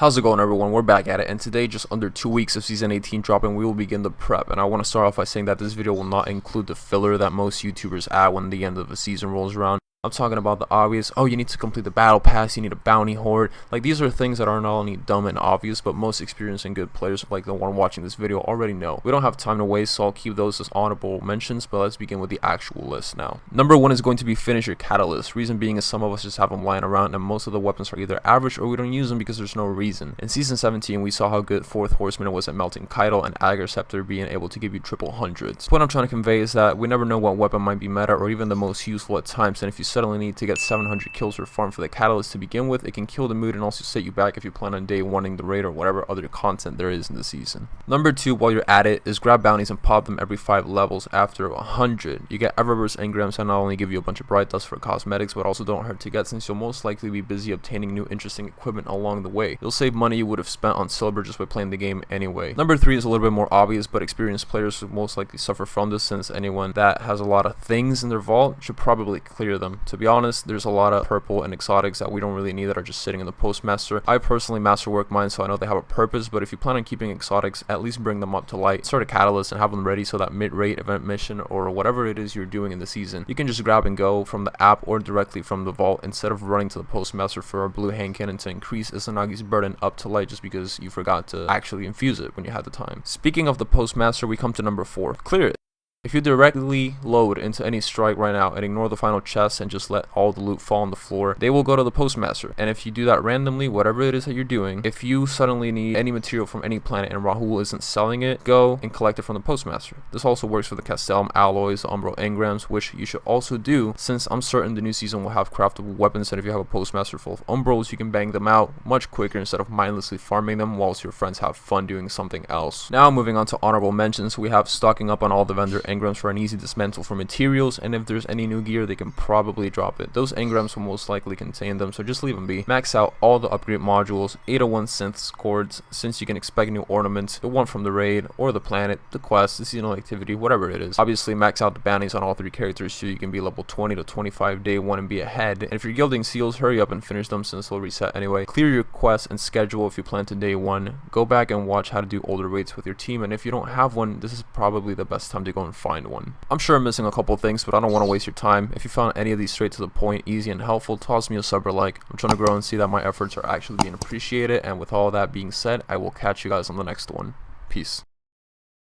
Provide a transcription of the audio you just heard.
How's it going, everyone? We're back at it, and today, just under 2 weeks of Season 18 dropping, we will begin the prep. And I want to start off by saying that this video will not include the filler that most YouTubers add when the end of a season rolls around. I'm talking about the obvious, oh, you need to complete the battle pass, you need a bounty horde. Like, these are things that are not only dumb and obvious, but most experienced and good players, like the one watching this video, already know. We don't have time to waste, so I'll keep those as honorable mentions, but let's begin with the actual list now. Number 1 is going to be finish your catalyst. Reason being is some of us just have them lying around, and most of the weapons are either average or we don't use them because there's no reason. In Season 17, we saw how good 4th Horseman was at melting Kaido and Agar Scepter being able to give you triple hundreds. What I'm trying to convey is that we never know what weapon might be meta or even the most useful at times, and if you suddenly need to get 700 kills or farm for the catalyst to begin with, it can kill the mood and also set you back if you plan on day oneing the raid or whatever other content there is in the season. Number 2, while you're at it, is grab bounties and pop them every 5 levels after 100. You get Everburst engrams that not only give you a bunch of bright dust for cosmetics, but also don't hurt to get, since you'll most likely be busy obtaining new interesting equipment along the way. You'll save money you would have spent on silver just by playing the game anyway. Number 3 is a little bit more obvious, but experienced players will most likely suffer from this, since anyone that has a lot of things in their vault should probably clear them. To be honest, there's a lot of purple and exotics that we don't really need that are just sitting in the postmaster. I personally masterwork mine, so I know they have a purpose, but if you plan on keeping exotics, at least bring them up to light. Start a catalyst and have them ready so that mid-rate event mission or whatever it is you're doing in the season, you can just grab and go from the app or directly from the vault instead of running to the postmaster for a blue hand cannon to increase Izanagi's burden up to light just because you forgot to actually infuse it when you had the time. Speaking of the postmaster, we come to number 4. Clear it. If you directly load into any strike right now and ignore the final chest and just let all the loot fall on the floor, they will go to the postmaster. And if you do that randomly, whatever it is that you're doing, if you suddenly need any material from any planet and Rahul isn't selling it, go and collect it from the postmaster. This also works for the Castellum alloys, the Umbral engrams, which you should also do, since I'm certain the new season will have craftable weapons, and if you have a postmaster full of Umbrals, you can bang them out much quicker instead of mindlessly farming them whilst your friends have fun doing something else. Now moving on to honorable mentions, we have stocking up on all the vendor engrams for an easy dismantle for materials, and if there's any new gear, they can probably drop it. Those engrams will most likely contain them, so just leave them be. Max out all the upgrade modules, 801 synths cords, since you can expect new ornaments, the one from the raid or the planet, the quest, the seasonal activity, whatever it is. Obviously max out the bounties on all 3 characters so you can be level 20 to 25 day 1 and be ahead. And if you're guilding seals, hurry up and finish them since they'll reset anyway. Clear your quests and schedule if you plan to day 1. Go back and watch how to do older raids with your team, and if you don't have one, this is probably the best time to go and find one. I'm sure I'm missing a couple things, but I don't want to waste your time. If you found any of these straight to the point, easy and helpful, toss me a sub or like. I'm trying to grow and see that my efforts are actually being appreciated, and with all that being said, I will catch you guys on the next one. Peace.